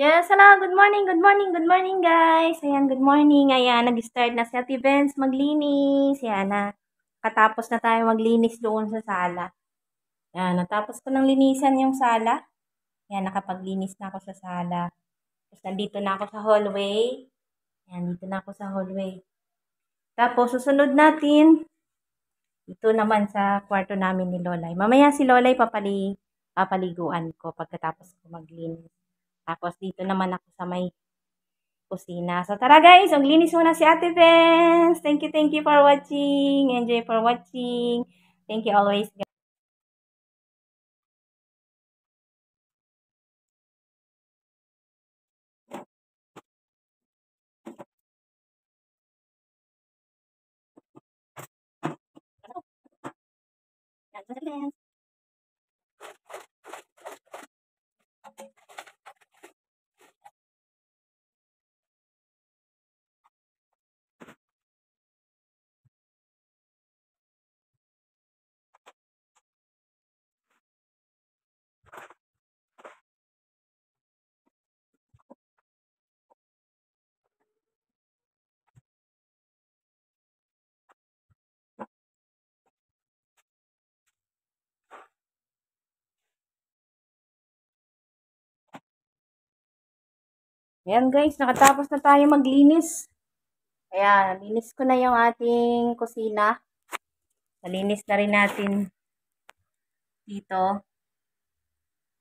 Yes, hello, good morning, good morning, good morning guys. Ayan, good morning. Ayan, nag-start na si Ate Benz maglinis. Ayan na. Katapos na tayo maglinis doon sa sala. Ayan, natapos ko nang linisan yung sala. Ayan, nakapaglinis na ako sa sala. Tapos nandito na ako sa hallway. Ayan, dito na ako sa hallway. Tapos susunod natin, ito naman sa kwarto namin ni Lolay. Mamaya si Lolay papaliguan ko pagkatapos ko maglinis. Tapos dito naman ako sa may kusina. So, tara guys, maglinis muna si Ate Benz. Thank you for watching. Enjoy for watching. Thank you always, guys. Ayan guys, nakatapos na tayo maglinis. Ayan, linis ko na yung ating kusina. Nalinis na rin natin dito.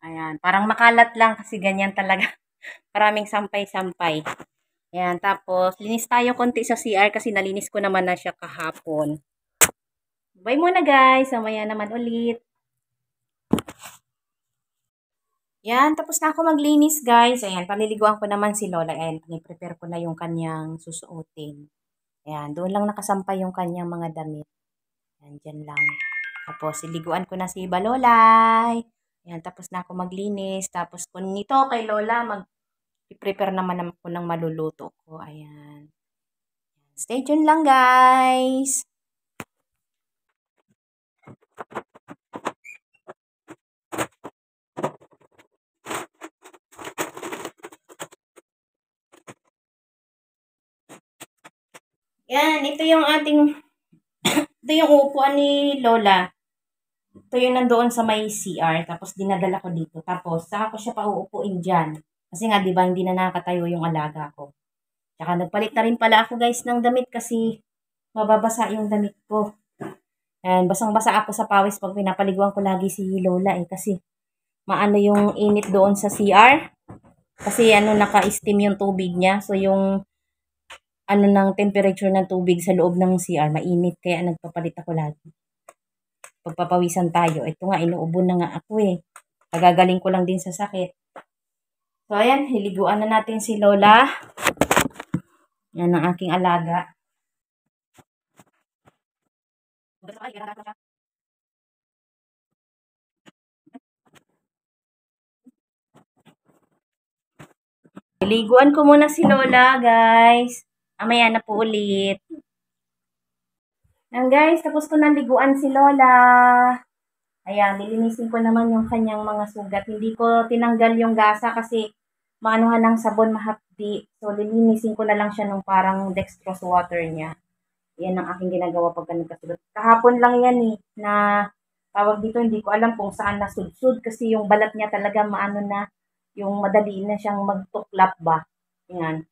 Ayan, parang makalat lang kasi ganyan talaga. Maraming sampay-sampay. Ayan, tapos linis tayo konti sa CR kasi nalinis ko naman na siya kahapon. Bye muna guys, mamaya naman ulit. Yan, tapos na ako maglinis guys. Ayan, paliliguan ko naman si Lola. Ayan, prepare ko na yung kanyang susuotin. Ayan, doon lang nakasampay yung kanyang mga damit. Ayan, dyan lang. Tapos, iliguan ko na si Balolay. Ayan, tapos na ako maglinis. Tapos, kung nito kay Lola, mag-prepare naman ako ng maluluto ko. Ayan. Stay tuned lang guys. Yan, ito yung upuan ni Lola. Ito yung nandoon sa may CR. Tapos dinadala ko dito. Tapos saka ko siya pauupuin dyan. Kasi nga, di ba, hindi na nakatayo yung alaga ko. Tsaka nagpalit na rin pala ako guys ng damit kasi mababasa yung damit ko. And basang-basa ako sa pawis pag pinapaliguan ko lagi si Lola kasi maano yung init doon sa CR. Kasi naka-steam yung tubig niya. So yung ng temperature ng tubig sa loob ng CR, mainit. Kaya nagpapalit ako lagi. Pagpapawisan tayo. Ito nga, inuubo na nga ako eh. Nagagaling ko lang din sa sakit. So, ayan, hiliguan na natin si Lola. Yan ang aking alaga. Hiliguan ko muna si Lola, guys. Amaya na po ulit. Ayan, guys, tapos ko na liguan si Lola. Ayan, nilinisin ko naman yung kanyang mga sugat. Hindi ko tinanggal yung gasa kasi maanuhan ng sabon mahapdi. So, lilinisin ko na lang siya nung parang dextrose water niya. Yan ang aking ginagawa pagka nagkasugat. Kahapon lang yan na tawag dito, hindi ko alam kung saan nasudsud kasi yung balat niya talaga maano na, yung madali na siyang magtuklap ba. Yan.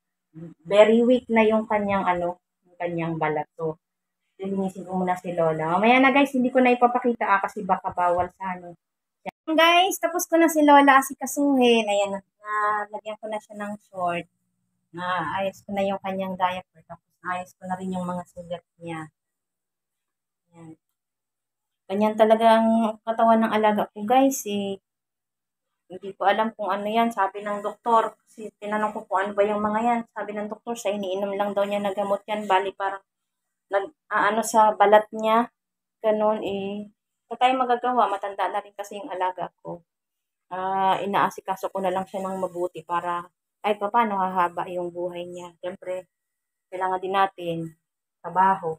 Very weak na yung kanyang yung kanyang balat. So, lilinisin ko muna si Lola. Mamaya na guys, hindi ko na ipapakita kasi baka bawal sa Guys, tapos ko na si Lola asikasuhin. Ayan, lagyan ko na siya ng short. Ayos ko na yung kanyang diaper. Tapos ayos ko na rin yung mga sugat niya. Ayan. Ganyan talaga ang katawan ng alaga ko guys. Hindi ko alam kung ano yan. Sabi ng doktor. Kasi tinanong ko kung ano ba yung mga yan. Sabi ng doktor, sa iniinom lang daw niya na gamot yan. Bali parang sa balat niya. Ganun Ito tayo magagawa. Matanda na rin kasi yung alaga ko. Inaasikaso ko na lang siya ng mabuti para kahit pa paano hahaba yung buhay niya. Siyempre, kailangan din natin trabaho.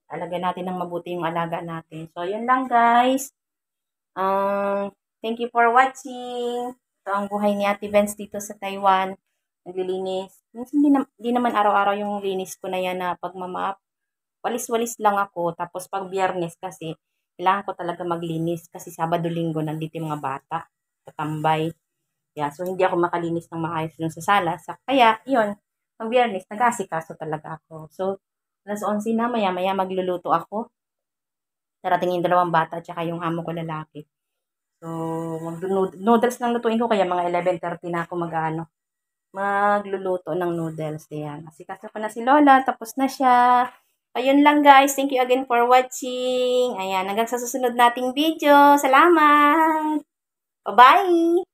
Alaga natin ng mabuti yung alaga natin. So, yun lang guys. Thank you for watching. Ito ang buhay ni Ate Benz dito sa Taiwan. Naglilinis. Minsan di naman araw-araw yung linis ko na yan na pagmamap. Walis-walis lang ako. Tapos pag biyernes kasi, kailangan ko talaga maglinis. Kasi Sabado, Linggo, nandito yung mga bata. Tatambay. Yeah, so hindi ako makalinis ng maayos dun sa sala. Kaya, yun, pag biyernes, nag-aasikaso talaga ako. So, alas 11 na, maya-maya magluluto ako. Darating yung dalawang bata at saka yung amo ko lalaki. So, noodles lang lutuin ko kaya mga 11:30 na ako magluluto ng noodles. Ayan. Asikaso ko na si Lola. Tapos na siya. Ayun lang guys. Thank you again for watching. Ayan. Hanggang sa susunod nating video. Salamat! Bye-bye!